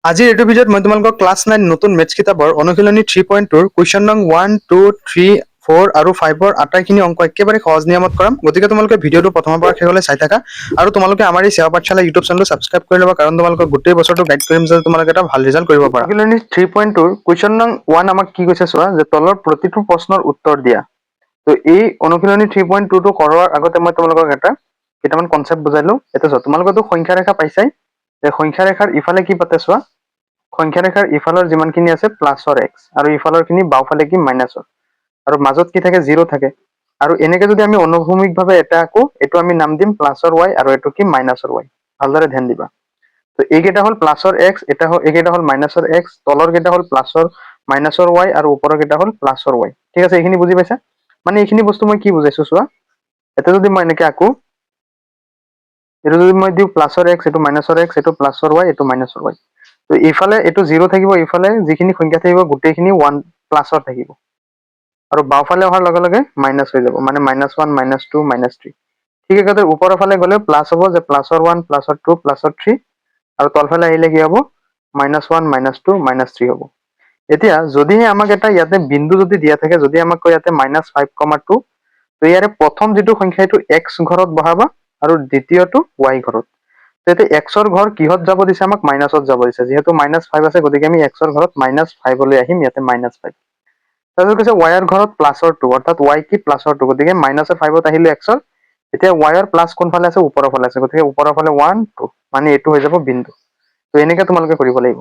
আজিৰ এইটো ভিডিঅ'ত মই তোমালোকক ক্লাছ 9 নতুন মেথছ কিতাপৰ অনুশীলনী 3.2 কুৱেশ্যন নং 1, 2, 3, 4 আৰু 5ৰ আটাইখিনি অংক একেবাৰে সহজ নিয়মত কৰাম। গতিকে তোমালোকে ভিডিঅ'টো প্ৰথমৰ পৰা শেষলৈ চাই থাকা আৰু তোমালোকে আমাৰ এই সেৱা পাঠশালা ইউটিউব চেনেলটো ছাবস্ক্ৰাইব কৰি ল'বা, কাৰণ তোমালোকক গোটেই বছৰটো গাইড কৰিম যে তোমালোকে এটা ভাল ৰিজাল্ট কৰিব পাৰা। অনুশীলনী 3.2 কুৱেশ্যন নং 1 আমাক কি কৈছে চোৱা, যে তলৰ প্ৰতিটো প্ৰশ্নৰ উত্তৰ দিয়া। তো এই অনুশীলনী 3.2টো কৰাৰ আগতে মই তোমালোকক কেইটামান কনচেপ্ট বুজাই লওঁ। এতিয়া চোৱা, তোমালোকেতো সংখ্যা ৰেখা পাইছাই, যে সংখ্যা ৰেখাৰ ইফালে কি পাতে চোৱা, সংখ্যা ৰেখাৰ ইফালৰ যিমানখিনি আছে প্লাছৰ এক্স আৰু ইফালৰ খিনি বাওঁফালে কি মাইনাছৰ, আৰু মাজত কি থাকে, জিৰ' থাকে। আৰু এনেকে যদি আমি অনুভূমিকভাৱে এটা আকো, এইটো আমি নাম দিম প্লাছৰ ৱাই আৰু এইটো কি মাইনাছৰ ৱাই। ভালদৰে ধ্যান দিবা। তো এইকেইটা হ'ল প্লাছৰ এক্স, এইকেইটা হ'ল মাইনাছৰ এক্স, তলৰ কেইটা হ'ল প্লাছৰ মাইনাছৰ ৱাই আৰু ওপৰৰ কেইটা হ'ল প্লাছৰ ৱাই। ঠিক আছে, এইখিনি বুজি পাইছা? মানে এইখিনি বস্তু মই কি বুজাইছো চোৱা, এটা যদি মই এনেকে আকো, এইটো যদি মই দিওঁ প্লাছৰ এক্স, এইটো মাইনাছৰ এক্স, এইটো প্লাছৰ ৱাই, এইটো মাইনাছৰ ৱাই। তো ইফালে এইটো জিৰ' থাকিব, ইফালে যিখিনি সংখ্যা থাকিব গোটেইখিনি ওৱান প্লাছৰ থাকিব, আৰু বাওঁফালে অহাৰ লগে লগে মাইনাছ হৈ যাব, মানে -1, -2, -3। ঠিক একেদৰে ওপৰৰ ফালে গ'লে প্লাছ হ'ব, যে প্লাছৰ 1, প্লাছৰ 2, প্লাছৰ 3, আৰু তলফালে আহিলে কি হ'ব, -1, -2, -3 হ'ব। এতিয়া যদিহে আমাক এটা ইয়াতে বিন্দু যদি দিয়া থাকে, যদি আমাক কয় ইয়াতে -5,2, তো ইয়াৰে প্ৰথম যিটো সংখ্যা এইটো এক্স ঘৰত বহাবা আৰু দ্বিতীয়টো ৱাই ঘৰত। তেতিয়া এক্সৰ ঘৰ কিহত যাব দিছে, আমাক মাইনাছত যাব দিছে। যিহেতু -5 আছে, গতিকে আমি এক্সৰ ঘৰত -5 আহিম, ইয়াতে -5। তাৰপিছত কৈছে ৱাইৰ ঘৰত প্লাছৰ 2, অৰ্থাৎ ৱাই কি প্লাছৰ 2, গতিকে -5ত আহিলো এক্সৰ। এতিয়া ৱাইৰ প্লাছ কোনফালে আছে, ওপৰৰ ফালে আছে, গতিকে ওপৰৰ ফালে 1, 2, মানে এইটো হৈ যাব বিন্দু। তো এনেকে তোমালোকে কৰিব লাগিব।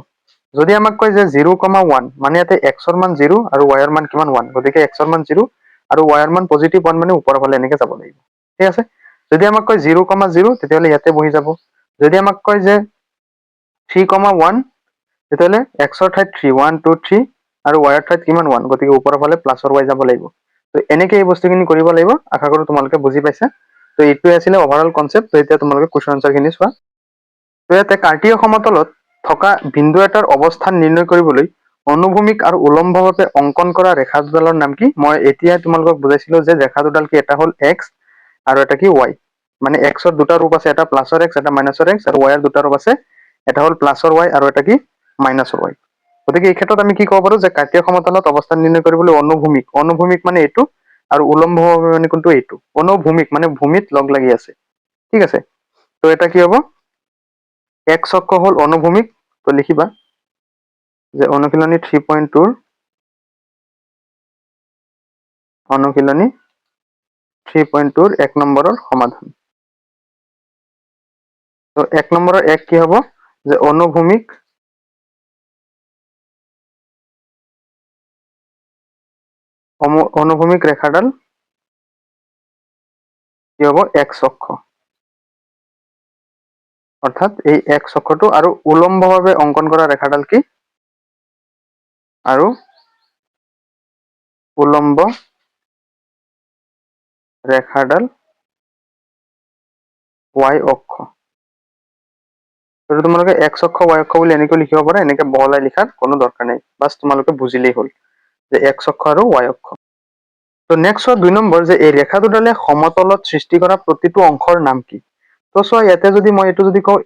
যদি আমাক কয় যে 0,1, মানে ইয়াতে এক্সৰ মান 0 আৰু ৱাইৰ মান কিমান 1, গতিকে এক্সৰ মান 0 আৰু ৱাইৰ মান পজিটিভ 1, মানে ওপৰৰ ফালে এনেকে যাব লাগিব। ঠিক আছে, যদি আমাক কয় 0,0, তেতিয়াহ'লে ইয়াতে বহি যাব। যদি আমাক কয় যে 3,1, তেতিয়াহ'লে এক্সৰ ঠাইত 3, 1, 2, 3, আৰু ৱাইৰ ঠাইত কিমান 1, গতিকে ওপৰৰ ফালে প্লাছৰ ৱাই যাব লাগিব। তো এনেকে এই বস্তুখিনি কৰিব লাগিব। আশা কৰো তোমালোকে বুজি পাইছা। তো এইটোৱে আছিলে অভাৰঅল কনচেপ্ট। তো এতিয়া তোমালোকে কুৱেশ্যন আনচাৰখিনি চোৱা। তো ইয়াতে কাৰ্টীয় সমতলত থকা বিন্দু এটাৰ অৱস্থান নিৰ্ণয় কৰিবলৈ অনুভূমিক আৰু উলম্বভাৱে অংকন কৰা ৰেখা দুডালৰ নাম কি? মই এতিয়া তোমালোকক বুজাইছিলো যে ৰেখা দুডাল কি, এটা হ'ল এক্স আৰু এটা কি ৱাই। মানে এক্সৰ দুটা ৰূপ আছে, এটা প্লাছৰ এক্স, এটা মাইনাছৰ এক্স, আৰু ৱাইৰ দুটা ৰূপ আছে, এটা হ'ল প্লাছৰ ৱাই আৰু এটা কি মাইনাছৰ ৱাই। গতিকে এই ক্ষেত্ৰত আমি কি ক'ব পাৰো, যে কাৰ্টীয় সমতলত অৱস্থান নিৰ্ণয় কৰিবলৈ অনুভূমিক মানে এইটো, আৰু উলম্বভাৱে মানে কোনটো, এইটো। অনুভূমিক মানে ভূমিত লগ লাগি আছে। ঠিক আছে, তো এটা কি হ'ব, এক্স অক্ষ হ'ল অনুভূমিক। তো লিখিবা যে অনুশীলনী 3.2 অনুশীলনী 3.2 1 নম্বৰৰ সমাধান। তো 1 নম্বৰৰ এক কি হ'ব, যে অনুভূমিক ৰেখাডাল কি হ'ব, এক্স অক্ষ, অৰ্থাৎ এই এক্স অক্ষটো, আৰু উলম্বভাৱে অংকন কৰা ৰেখাডাল কি, আৰু উলম্ব ৰেখাডাল ৱাই অক্ষ। তো তোমালোকে এক্স অক্ষ ৱাই অক্ষ বুলি এনেকৈ লিখিব পাৰা, এনেকে বহলাই লিখাৰ কোনো দৰকাৰ নাই, বাছ তোমালোকে বুজিলেই হ'ল যে এক্স অক্ষ আৰু ৱাই অক্ষ। তো নেক্সট হয় 2 নম্বৰ, যে এই ৰেখা দুডালে সমতলত সৃষ্টি কৰা প্ৰতিটো অংশৰ নাম কি? তো চোৱা, ইয়াতে যদি মই এইটো যদি কওঁ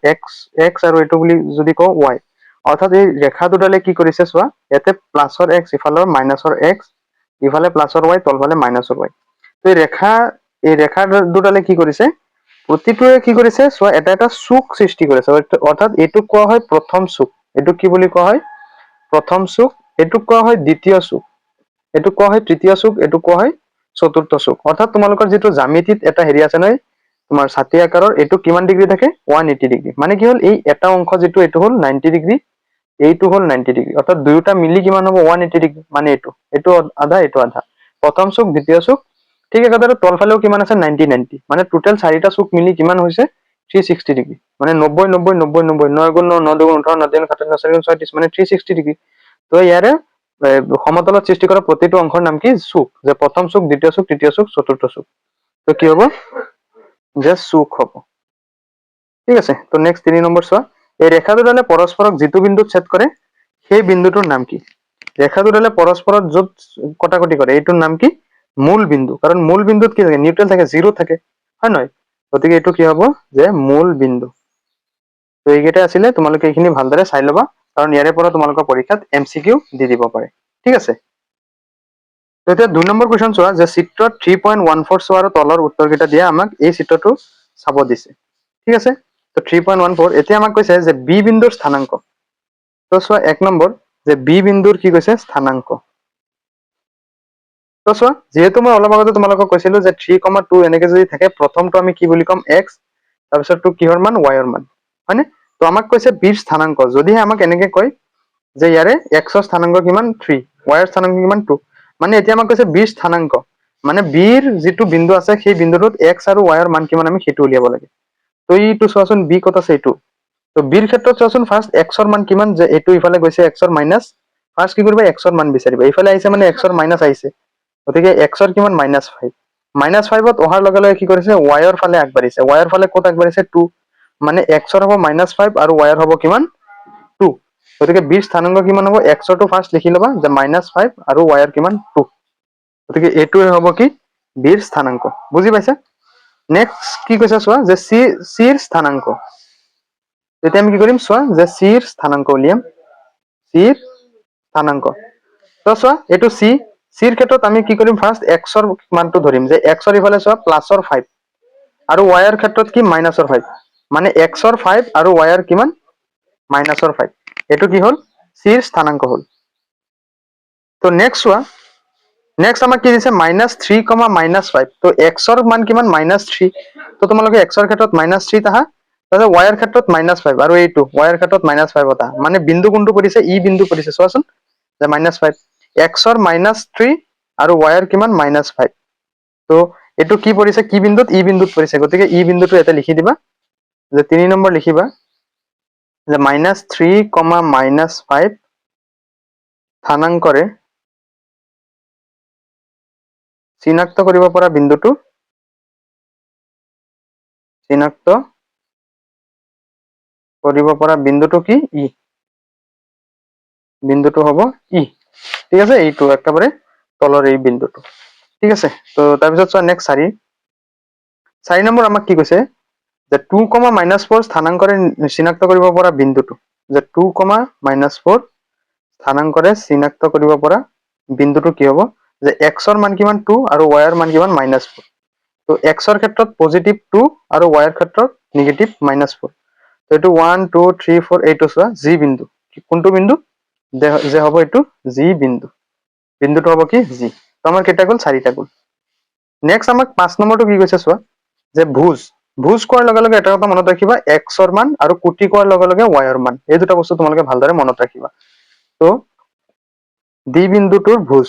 এক্স আৰু এইটো বুলি যদি কওঁ ৱাই, অৰ্থাৎ এই ৰেখা দুডালে কি কৰিছে চোৱা, ইয়াতে প্লাছৰ এক্স, ইফালৰ মাইনাছৰ এক্স, ইফালে প্লাছৰ ৱাই, তলফালে মাইনাছৰ ৱাই। তো এই ৰেখা দুডালে কি কৰিছে, প্ৰতিটোৱে কি কৰিছে চোৱা, এটা এটা চুক সৃষ্টি কৰিছে, অৰ্থাৎ এইটোক কোৱা হয় প্ৰথম চুক। এইটোক কি বুলি কোৱা হয়, প্ৰথম চুক। এইটোক কোৱা হয় দ্বিতীয় চুক, এইটোক কোৱা হয় তৃতীয় চুক, এইটোক কোৱা হয় চতুৰ্থ চুক। অৰ্থাৎ তোমালোকৰ যিটো জ্যামিতিত এটা হেৰি আছে নহয়, তোমাৰ ছাতি আকাৰৰ, এইটো কিমান ডিগ্ৰী থাকে, 180 ডিগ্ৰী। মানে কি হ'ল, এই এটা অংশ যিটো, এইটো হ'ল 90 ডিগ্ৰী, এইটো হ'ল 90 ডিগ্ৰী, অৰ্থাৎ দুয়োটা মিলি কিমান হ'ব, 180 ডিগ্ৰী। মানে এইটো আধা, এইটো আধা, প্ৰথম চুক, দ্বিতীয় চুক। ঠিক একেদৰে তলফালেও কিমান আছে, 90 90, মানে টোটেল 4টা চুক মিলি কিমান হৈছে, 360 ডিগ্ৰী। মানে 90 90 90 90, 9 গুণ 9, 9 দুগুণ 18, 9 তিন 27, 9 চাৰি 36, মানে 360 ডিগ্ৰী। তো ইয়াৰে সমতলত সৃষ্টি কৰা প্ৰতিটো অংশৰ নাম কি, চুক। যে প্ৰথম চুক, দ্বিতীয় চুক, তৃতীয় চুক, চতুৰ্থ চুক। তো কি হ'ব, যে চুক হ'ব। ঠিক আছে, তো নেক্সট 3 নম্বৰ চোৱা, এই ৰেখা দুডালে পৰস্পৰক যিটো বিন্দুত ছেদ কৰে সেই বিন্দুটোৰ নাম কি? ৰেখা দুডালে পৰস্পৰত য'ত কটাকটি কৰে এইটোৰ নাম কি, মূল বিন্দু। কাৰণ মূল বিন্দুত কি থাকে, নিউট্ৰেল থাকে, জিৰ' থাকে, হয় নহয়? গতিকে এইটো কি হ'ব, যে মূল বিন্দু। তো এইকেইটা আছিলে, তোমালোকে এইখিনি ভালদৰে চাই ল'বা। কাৰণ ইয়াৰে পৰা তোমালোকৰ পৰীক্ষাত MCQ দি দিব পাৰে ঠিক আছে তো এতিয়া 2 নম্বৰ কোৱেশ্চন চোৱা যে চিত্ৰত 3.14 চোৱা আৰু তলৰ উত্তৰকেইটা দিয়া আমাক এই চিত্ৰটো চাব দিছে ঠিক আছে তো 3.14 এতিয়া আমাক কৈছে যে বি বিন্দুৰ স্থানাংক তো চোৱা 1 নম্বৰ যে বি বিন্দুৰ কি কৈছে স্থানাংক তো চোৱা যেহেতু মই অলপ আগতে তোমালোকক কৈছিলো যে 3,2 এনেকে যদি থাকে প্ৰথমটো আমি কি বুলি কম x তাৰপিছত টু কিহৰ মান y ৰ মান হয়নে তো আমাক কৈছে বিৰ স্থানাংক যদিহে আমাক এনেকে কয় যে ইয়াৰে x ৰ স্থানাংক কিমান 3 y ৰ স্থানাংক কিমান 2 মানে এতিয়া আমাক কৈছে বিৰ স্থানাংক মানে বিৰ যেটো বিন্দু আছে সেই বিন্দুটোত x আৰু y ৰ মান কিমান আমি হেতু উলিয়াব লাগে তো এইটো চোৱাচোন b কত আছে এইটো তো বিৰ ক্ষেত্ৰত চোৱাচোন ফাৰ্স্ট x ৰ মান কিমান যে এইটো ইফালে গৈছে x ৰ মাইনাস ফাৰ্স্ট কি কৰিবা x ৰ মান বিচাৰিবা ইফালে আহিছে মানে x ৰ মাইনাস আহিছে গতিকে x ৰ কিমান -5 -5ত অহাৰ লগে লগে কি কৰিছে y ৰ ফালে আগবাঢ়িছে y ৰ ফালে কত আগবাঢ়িছে 2 মানে x ৰ হ'ব -5 আৰু y ৰ হ'ব কিমান 2 গতিকে b ৰ স্থানাংক কিমান হ'ব x ৰ টো ফাৰ্স্ট লিখি লবা যে -5 আৰু y ৰ কিমান 2 গতিকে এইটোৱে হ'ব কি b ৰ স্থানাংক বুজি পাইছা নেক্সট কি কৈছে চোৱা যে c ৰ স্থানাংক তেতিয়া আমি কি কৰিম চোৱা যে c ৰ স্থানাংক উলিয়াম c ৰ স্থানাংক তো চোৱা এইটো c ৰ ক্ষেত্ৰত আমি কি কৰিম ফাৰ্স্ট x ৰ মানটো ধৰিম যে x ৰ ইফালে চোৱা প্লাসৰ 5 আৰু y ৰ ক্ষেত্ৰত কি মাইনাসৰ 5 মানে x ৰ 5 আৰু y ৰ কিমান মাইনাসৰ 5 এটো কি হল c ৰ স্থানাংক হল তো নেক্সট চোৱা নেক্সট আমাক কি দিছে -3, -5 তো x ৰ মান কিমান -3 তো তোমালোকে x ৰ ক্ষেত্ৰত -3 তাহা তাতে y ৰ ক্ষেত্ৰত -5 আৰু এইটো y ৰ ক্ষেত্ৰত -5 এটা মানে বিন্দু কোনটো পৰিছে ই বিন্দু পৰিছে চোৱাচোন যে -5 x ৰ -3 আৰু y ৰ কিমান -5 তো এটো কি পৰিছে কি বিন্দুত ই বিন্দুত পৰিছে গতিকে ই বিন্দুটো এটা লিখি দিবা যে 3 নম্বৰ লিখিবা যে -3, -5 স্থানাংকৰে চিনাক্ত কৰিব পৰা বিন্দুটো চিনাক্ত কৰিব পৰা বিন্দুটো কি ই বিন্দুটো হ'ব ই ঠিক আছে এইটো একেবাৰে তলৰ এই বিন্দুটো ঠিক আছে তো তাৰপিছত চোৱা নেক্সট 4 নম্বৰ আমাক কি কৈছে যে 2, -4 স্থানাংকৰে চিনাক্ত কৰিব পৰা বিন্দুটো যে 2, -4 স্থানাংকৰে চিনাক্ত কৰিব পৰা বিন্দুটো কি হ'ব যে x ৰ মান কিমান 2 আৰু y ৰ মান কিমান -4 তো x ৰ ক্ষেত্ৰত পজিটিভ 2 আৰু y ৰ ক্ষেত্ৰত নিগেটিভ -4 তো এটো 1 2 3 4 এইটো চোৱা জি বিন্দু কোনটো বিন্দু যে হ'ব এইটো জি বিন্দু বিন্দুটো হ'ব কি জি তো আমাৰ কেইটা গ'ল 4টা গ'ল নেক্সট আমাক 5 নম্বৰটো কি কৈছে চোৱা যে ভুজ ভুজ কোৱাৰ লগে লগে এটা কথা মনত ৰাখিবা x ৰ মান আৰু কোটি কোৱাৰ লগে লগে y ৰ মান এই দুটা বস্তু তোমালোকে ভালদৰে মনত ৰাখিবা তো ডি বিন্দুটোৰ ভুজ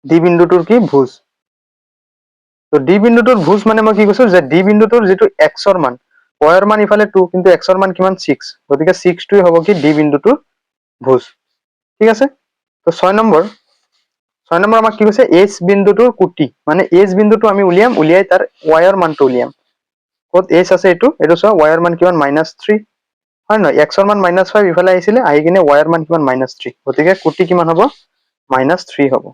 ডি বিন্দুটোৰ কি ভুজ তো ডি বিন্দুটোৰ ভুজ মানে মই কি কৈছো যে ডি বিন্দুটোৰ যেটো x ৰ মান y ৰ মান ইফালে 2 কিন্তু x ৰ মান কিমান 6 গতিকে 6 টোই হ'ব কি ডি বিন্দুটোৰ ভুজ ঠিক আছে তো 6 নম্বৰ আমাক কি কৈছে h বিন্দুটোৰ কুটি মানে h বিন্দুটো আমি উলিয়াই তাৰ y ৰ মানটো উলিয়াম কত h আছে এইটো চোৱা y ৰ মান কিমান -3 হয় নহয় x ৰ মান -5 ইফালে আহিছিলে আহি কিনে y ৰ মান কিমান -3 গতিকে কুটি কিমান হ'ব -3 হ'ব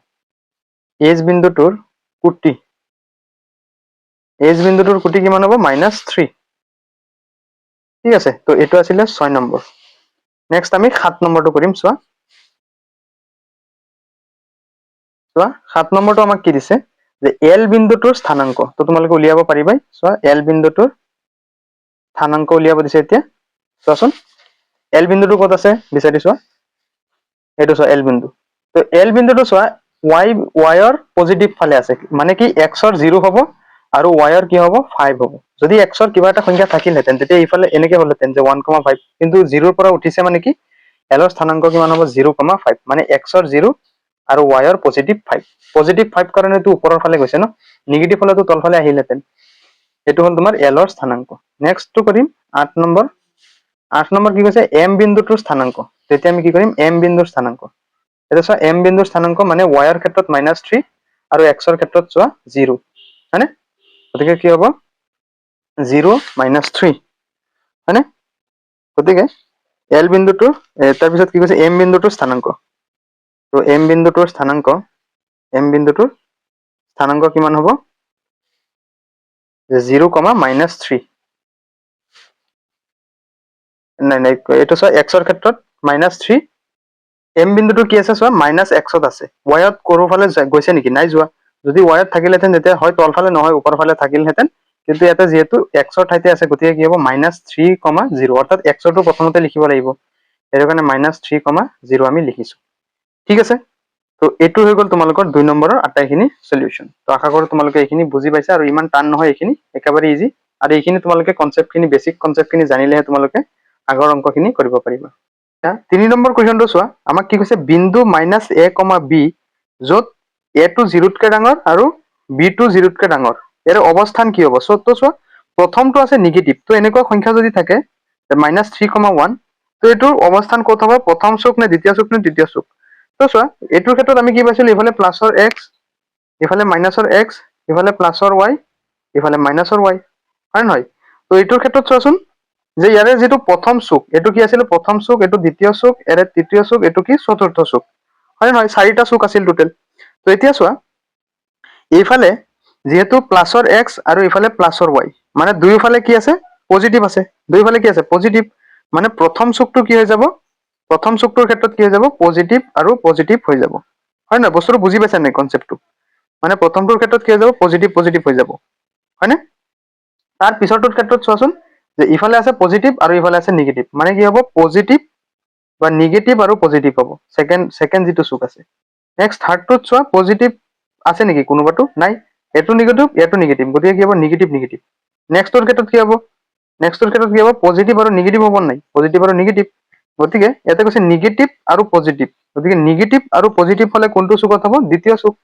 h বিন্দুটোৰ কুটি কিমান হ'ব -3 ঠিক আছে তো এইটো আছিল 6 নম্বৰ নেক্সট আমি 7 নম্বৰটো কৰিম চোৱা 7 নম্বৰটো আমাক কি দিছে যে L বিন্দুটোৰ স্থানাংক তো তোমালোকে উলিয়াব পাৰিবা চোৱা L বিন্দুটোৰ স্থানাংক উলিয়াব দিছে এতিয়া চোৱাচোন L বিন্দুটো ক'ত আছে বিচাৰি চোৱা এইটো চোৱা L বিন্দু তো L বিন্দুটো চোৱা y ৰ পজিটিভ ফালে আছে মানে কি x ৰ 0 হ'ব আৰু y ৰ কি হ'ব 5 হ'ব যদি x ৰ কিবা এটা সংখ্যা থাকিলহেতেন তেতিয়া ইফালে এনেকে হ'লহেতেন যে 1,5 কিন্তু 0 ৰ পৰা উঠিছে মানে কি L ৰ স্থানাংক কিমান হ'ব 0,5 মানে x ৰ 0 আৰু y ৰ পজিটিভ 5 কাৰণে তো ওপৰৰ ফালে গৈছে ন নিগেটিভ হলেতো তলফালে আহিলহেতেন এটো হল তোমাৰ L ৰ স্থানাংক নেক্সট তো কৰিম 8 নম্বৰ কি কৈছে m বিন্দুটোৰ স্থানাংক তেতিয়া আমি কি কৰিম m বিন্দুৰ স্থানাংক এটা চোৱা m বিন্দুৰ স্থানাংক মানে y ৰ ক্ষেত্ৰত -3 আৰু x ৰ ক্ষেত্ৰত চোৱা 0 হয়নে গতিকে কি হ'ব 0 -3 হয়নে গতিকে L বিন্দুটোৰ তাৰপিছত কি কৈছে m বিন্দুটোৰ স্থানাংক তো m বিন্দুটোৰ স্থানাংক কিমান হ'ব 0, -3 নাই নাই এইটো চোৱা এক্সৰ ক্ষেত্ৰত -3 এম বিন্দুটো কি আছে চোৱা -x আছে ৱাইত কৰোফালে গৈছে নেকি নাই যোৱা যদি ৱাইত থাকিলেহেঁতেন তেতিয়া হয় তলফালে নহয় ওপৰ ফালে থাকিলহেঁতেন কিন্তু ইয়াতে যিহেতু এক্সৰ ঠাইতে আছে গতিকে কি হ'ব -3,0 অৰ্থাৎ এক্সৰটো প্ৰথমতে লিখিব লাগিব সেইটো কাৰণে -3,0 আমি লিখিছো ঠিক আছে তো এইটো হৈ গ'ল তোমালোকৰ 2 নম্বৰৰ আটাইখিনি সলিউশন তো আশা কৰো তোমালোকে এইখিনি বুজি পাইছা আৰু ইমান টান নহয় এইখিনি একেবাৰে ইজি আৰু এইখিনি তোমালোকে কনসেপ্টখিনি বেসিক কনসেপ্টখিনি জানিলেহে তোমালোকে আগৰ অংকখিনি কৰিব পাৰিবা 3 নম্বৰ কুৱেশ্যনটো চোৱা আমাক কি কৈছে বিন্দু -a, b য'ত a টো 0তকৈ ডাঙৰ আৰু b টো 0তকৈ ডাঙৰ ইয়াৰ অৱস্থান কি হ'ব তো চোৱা প্ৰথমটো আছে নিগেটিভ তো এনেকুৱা সংখ্যা যদি থাকে -3,1 তো এইটোৰ অৱস্থান ক'ত হ'ব প্ৰথম চুক নে দ্বিতীয় চুক নে তৃতীয় চুক তো চোৱা এইটোৰ ক্ষেত্ৰত আমি কি পাইছিলো ইফালে প্লাছৰ x ইফালে মাইনাছৰ x ইফালে প্লাছৰ y ইফালে মাইনাছৰ y হয় নহয় তো এইটোৰ ক্ষেত্ৰত চোৱাচোন যে ইয়াৰে যেটো প্ৰথম চুক এটো কি আছিল প্ৰথম চুক এটো দ্বিতীয় চুক এৰে তৃতীয় চুক এটো কি চতুৰ্থ চুক হয় নহয় চাৰিটা চুক আছিল টোটেল তো এতিয়া চোৱা এইফালে যেহেতু প্লাছৰ x আৰু ইফালে প্লাছৰ y মানে দুইফালে কি আছে পজিটিভ আছে দুইফালে কি আছে পজিটিভ মানে প্ৰথম চুকটো কি হৈ যাব প্ৰথম চুকটোৰ ক্ষেত্ৰত কি হৈ যাব পজিটিভ আৰু পজিটিভ হৈ যাব হয় নহয় বস্তুটো বুজি পাইছা নাই কনসেপ্টটো মানে প্ৰথমটোৰ ক্ষেত্ৰত কি হৈ যাব পজিটিভ পজিটিভ হৈ যাব হয়নে তাৰ পিছৰটোৰ ক্ষেত্ৰত চোৱাচোন যে ইফালে আছে পজিটিভ আৰু ইফালে আছে নিগেটিভ মানে কি হ'ব পজিটিভ বা নিগেটিভ আৰু পজিটিভ হ'ব সেকেন্ড যেটো চুক আছে নেক্সট থাৰ্ডটোত চোৱা পজিটিভ আছে নেকি কোনোবাটো নাই এটো নিগেটিভ গতিকে কি হ'ব নিগেটিভ নিগেটিভ নেক্সটৰ ক্ষেত্ৰত কি হ'ব নেক্সটৰ ক্ষেত্ৰত কি হ'ব পজিটিভ আৰু নিগেটিভ হ'ব নাই পজিটিভ আৰু নিগেটিভ গতিকে ইয়াতে কৈছে নিগেটিভ আৰু পজিটিভ গতিকে নিগেটিভ আৰু পজিটিভ হলে কোনটো চুকত হ'ব দ্বিতীয় চুক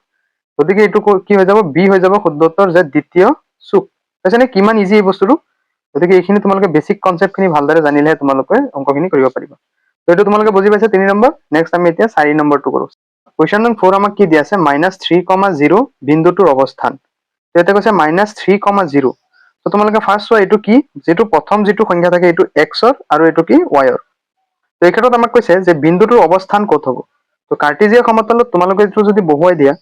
গতিকে এইটো কি হৈ যাব বি হৈ যাব শুদ্ধ উত্তৰ যে দ্বিতীয় চুক বুজিছানে কিমান ইজি এই বস্তুটো গতিকে এইখিনি তোমালোকে বেসিক কনসেপ্টখিনি ভালদৰে জানিলেহে তোমালোকে অংকখিনি কৰিব পাৰিবা তো এইটো তোমালোকে বুজি পাইছা 3 নম্বৰ নেক্সট আমি এতিয়া 4 নম্বৰটো কৰো কুৱেশ্যন নং 4 আমাক কি দিয়া আছে -3,0 বিন্দুটোৰ অৱস্থান তো এটা কৈছে -3,0 তো তোমালোকে ফাৰ্স্ট চোৱা এইটো কি যেটো প্ৰথম যেটো সংখ্যা থাকে এইটো x ৰ আৰু এইটো কি y ৰ তো এই ক্ষেত্ৰত আমাক কৈছে যে বিন্দুটোৰ অৱস্থান ক'ত হ'ব তো কাৰ্টেজিয়া সমতলত তোমালোকে এইটো যদি বহুৱাই দিয়া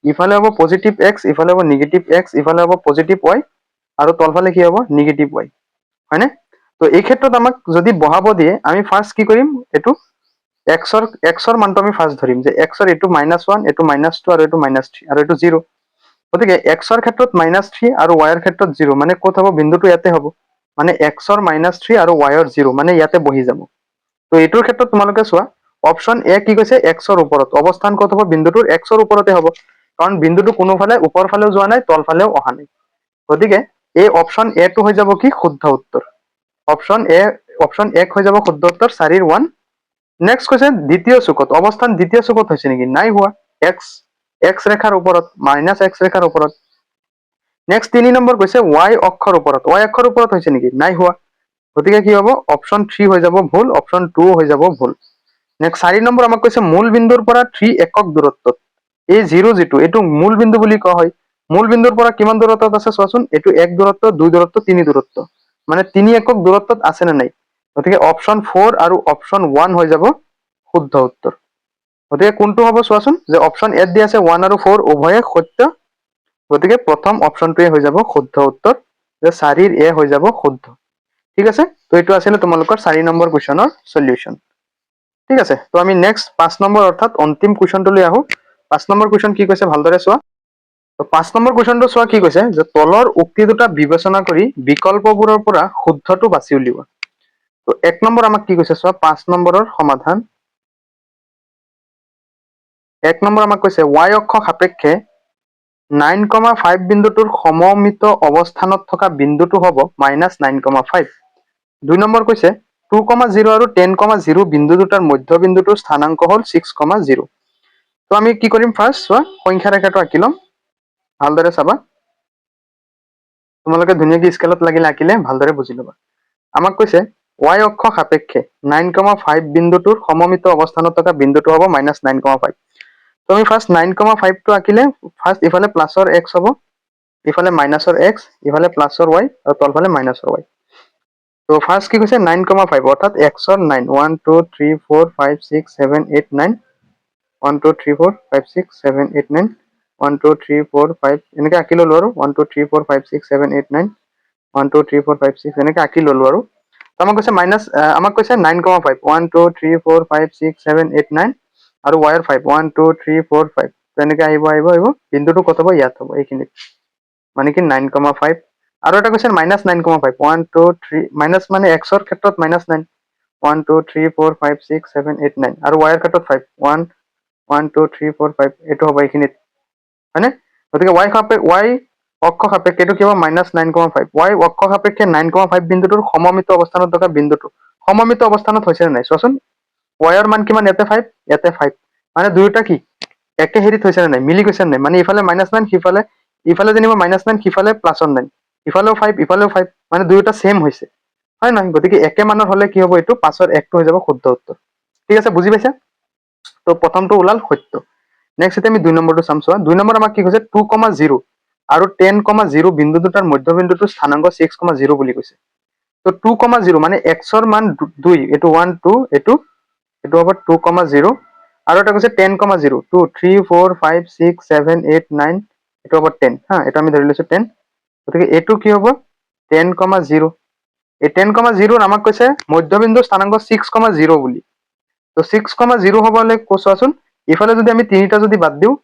ইফালে হ'ব পজিটিভ x ইফালে হ'ব নিগেটিভ x ইফালে হ'ব পজিটিভ y আৰু তলফালে কি হ'ব নিগেটিভ y হয়নে তো এই ক্ষেত্ৰত আমাক যদি বহাব দিয়ে আমি ফাৰ্স্ট কি কৰিম এইটো x ৰ মানটো আমি ফাৰ্স্ট ধৰিম যে x ৰ এইটো -1 এইটো -2 আৰু এইটো -3 আৰু এইটো 0 গতিকে x ৰ ক্ষেত্ৰত -3 আৰু y ৰ ক্ষেত্ৰত 0 মানে ক'ত হ'ব বিন্দুটো ইয়াতে হ'ব মানে x ৰ -3 আৰু y ৰ 0 মানে ইয়াতে বহি যাব তো এইটোৰ ক্ষেত্ৰত তোমালোকে চোৱা অপচন এ কি কৈছে x ৰ ওপৰত অৱস্থান ক'ত হ'ব বিন্দুটোৰ x ৰ ওপৰতে হ'ব কাৰণ বিন্দুটো কোনোফালে ওপৰ ফালেও যোৱা নাই তল ফালেও অহা নাই গতিকে এই অপচন এ টো হৈ যাব কি শুদ্ধ উত্তৰ অপচন 1 হৈ যাব শুদ্ধ উত্তৰ 4 ৰ 1 নেক্সট কৈছে দ্বিতীয় চুকত অৱস্থান দ্বিতীয় চুকত হৈছে নেকি নাই হোৱা x ৰেখাৰ ওপৰত -x ৰেখাৰ ওপৰত নেক্সট 3 নম্বৰ কৈছে y অক্ষৰ ওপৰত হৈছে নেকি নাই হোৱা গতিকে কি হ'ব অপচন 3 হৈ যাব ভুল অপচন 2 হৈ যাব ভুল নেক্সট 4 নম্বৰ আমাক কৈছে মূল বিন্দুৰ পৰা 3 একক দূৰত্বত এই 0 যেটো এইটো মূল বিন্দু বুলি কোৱা হয় মূল বিন্দুৰ পৰা কিমান দূৰত্বত আছে চোৱাচোন এইটো 1 দূৰত্ব 2 দূৰত্ব 3 দূৰত্ব মানে 3 একক দূৰত্বত আছে নে নাই গতিকে অপচন 4 আৰু অপচন 1 হৈ যাব শুদ্ধ উত্তৰ গতিকে কোনটো হ'ব চোৱাচোন যে অপচন এত দি আছে 1 আৰু 4 উভয়ে সত্য গতিকে প্ৰথম অপচনটোৱে হৈ যাব শুদ্ধ উত্তৰ যে 4 এ হৈ যাব শুদ্ধ ঠিক আছে তো এইটো আছিল তোমালোকৰ 4 নম্বৰ কুৱেশ্যনৰ সলিউশন ঠিক আছে তো আমি নেক্সট 5 নম্বৰ অৰ্থাৎ অন্তিম কুৱেশ্যনটো লৈ আহো 5 নম্বৰ কুৱেশ্যন কি কৈছে ভালদৰে চোৱা তো 5 নম্বৰ কুৱেশ্যনটো চোৱা কি কৈছে যে তলৰ উক্তি দুটা বিবেচনা কৰি বিকল্পবোৰৰ পৰা শুদ্ধটো বাছি উলিওৱা তো 1 নম্বৰ আমাক কি কৈছে চোৱা 5 নম্বৰৰ সমাধান 1 নম্বৰ আমাক কৈছে y অক্ষ সাপেক্ষে 9,5 বিন্দুটোৰ সমমিত অৱস্থানত থকা বিন্দুটো হ'ব -9,5 2 নম্বৰ কৈছে 2,0 আৰু 10,0 বিন্দু দুটাৰ মধ্যবিন্দুটোৰ স্থানাংক হ'ল 6,0 তো আমি কি কৰিম ফাৰ্স্ট চোৱা সংখ্যা ৰেখাটো আঁকি ল'ম ভালদৰে চাবা তোমালোকে ধুনীয়াকৈ স্কেলত লাগিলে আঁকিলে ভালদৰে বুজি ল'বা আমাক কৈছে y অক্ষ সাপেক্ষে 9,5 বিন্দুটোৰ সমমিত অৱস্থানত থকা বিন্দুটো হ'ব -9,5 তো আমি ফাৰ্স্ট 9,5 টো আঁকিলে ফাৰ্স্ট ইফালে প্লাছৰ x হ'ব ইফালে মাইনাছৰ x ইফালে প্লাছৰ y আৰু তলফালে মাইনাছৰ y তো ফাৰ্স্ট কি কৈছে 9,5 অৰ্থাৎ x ৰ 9 1 2 3 4 5 6 7 8 9 1 2 3 4 5 6 7 8 9 1 2 3 4 5 এনেকৈ আঁকি ল'লো আৰু 1 2 3 4 5 6 7 8 9 1 2 3 4 5 6 এনেকৈ আঁকি ল'লো আৰু তো আমাক কৈছে মাইনাছ আমাক কৈছে 9,5 1 2 3 4 5 6 7 8 9 আৰু y ৰ 5 1 2 3 4 5 তো এনেকৈ আহিব বিন্দুটো ক'ত হ'ব ইয়াত হ'ব এইখিনিত মানে কি 9,5 আৰু এটা কৈছে মাইনাছ 9,5 1 2 3 মাইনাছ মানে x ৰ ক্ষেত্ৰত মাইনাছ 9 1 2 3 4 5 6 7 8 9 আৰু y ৰ ক্ষেত্ৰত 5 1 1 2 3 4 5 এইটো হ'ব এইখিনিত হয়নে গতিকে y অক্ষ সাপেক্ষে এইটো কি হ'ব মাইনাছ 9,5 y অক্ষ সাপেক্ষে 9,5 বিন্দুটোৰ সমমিত অৱস্থানত থকা বিন্দুটো সমমিত অৱস্থানত হৈছে নে নাই চোৱাচোন y ৰ মান কিমান ইয়াতে 5 ইয়াতে 5 মানে দুয়োটা কি একে হেৰিত হৈছে নে নাই মিলি গৈছে নে নাই মানে ইফালে -9 ইফালে যেনিবা -9 সিফালে +9 ইফালেও 5 ইফালেও 5 মানে দুয়োটা সেম হৈছে হয় নহয় গতিকে একে মানৰ হলে কি হ'ব এইটো 5ৰ 1টো হৈ যাব শুদ্ধ উত্তৰ ঠিক আছে বুজি পাইছা তো প্ৰথমটো ওলাল সত্য নেক্সট এতিয়া আমি 2 নম্বৰটো চাম চোৱা 2 নম্বৰ আমাক কি কৈছে 2,0 আৰু 10,0 বিন্দু দুটাৰ মধ্যবিন্দুটো স্থানাংক 6,0 বুলি কৈছে তো 2,0 মানে x ৰ মান 2 এইটো 1 2 এইটো হ'ব 2,0 আৰু এটা কৈছে 10,0 2 3 4 5 6 7 8 9 এইটো হ'ব 10 হা এটা আমি ধৰি লৈছো 10 গতিকে এইটো কি হ'ব 10,0 এই 10,0 আমাক কৈছে মধ্যবিন্দু স্থানাংক 6,0 বুলি তো 6,0 হ'বলৈ চোৱাচোন ইফালে যদি আমি তিনিটা যদি বাদ দিওঁ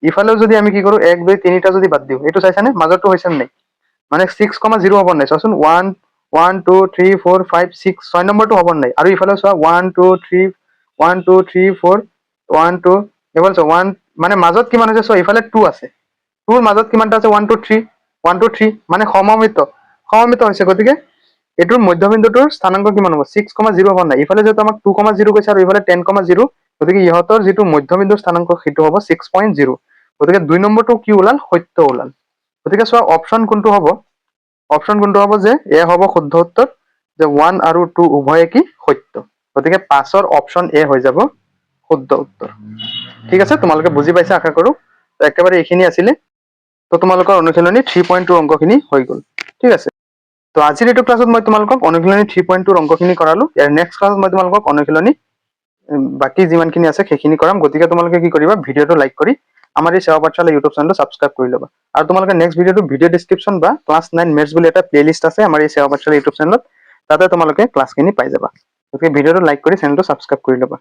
ইফালেও যদি আমি কি কৰো 1 2 3টা যদি বাদ দিওঁ এইটো চাইছানে মাজৰটো হৈছে নাই মানে 6,0 হ'ব নাই চোৱাচোন 1 1 2 3 4 5 6 6 নম্বৰটো হ'ব নাই আৰু ইফালে চোৱা 1 2 3 1 2 3 4 1 2 এইফালে চোৱা 1 মানে মাজত কিমান হৈছে চোৱা ইফালে 2 আছে 2ৰ মাজত কিমানটা আছে 1 2 3 1 2 3 মানে সমমিত হৈছে গতিকে এইটোৰ মধ্যবিন্দুটোৰ স্থানাংক কিমান হ'ব 6,0 হ'ব নাই ইফালে যেটো আমাক 2,0 কৈছে আৰু ইফালে 10,0 গতিকে ইহঁতৰ যেটো মধ্যবিন্দুৰ স্থানাংক সেইটো হ'ব 6.0 গতিকে 2 নম্বৰটো কি ওলাল সত্য ওলাল গতিকে চোৱা অপচন কোনটো হ'ব যে এ হ'ব শুদ্ধ উত্তৰ যে 1 আৰু 2 উভয়ে কি সত্য গতিকে 5ৰ অপচন এ হৈ যাব শুদ্ধ উত্তৰ ঠিক আছে তোমালোকে বুজি পাইছা আশা কৰো তো একেবাৰে এইখিনি আছিলে তো তোমালোকৰ অনুশীলনী 3.2 অংকখিনি হৈ গ'ল ঠিক আছে তো আজিৰ এইটো ক্লাছত মই তোমালোকক অনুশীলনী 3.2 অংকখিনি কৰালো ইয়াৰ নেক্সট ক্লাছত মই তোমালোকক অনুশীলনী বাকি যিমানখিনি আছে সেইখিনি কৰাম গতিকে তোমালোকে কি কৰিবা ভিডিঅটো লাইক কৰি আমাৰ এই সেৱা পাঠশালা ইউটিউব চেনেলটো সাবস্ক্ৰাইব কৰি ল'বা আৰু তোমালোকে নেক্সট ভিডিঅ ডেসক্ৰিপশন বা ক্লাস 9 মেথছ বুলি এটা প্লেলিষ্ট আছে আমাৰ এই সেৱা পাঠশালা ইউটিউব চেনেলত তাতে তোমালোকে ক্লাছখিনি পাই যাবা গতিকে ভিডিঅটো লাইক কৰি চেনেলটো সাবস্ক্ৰাইব কৰি ল'বা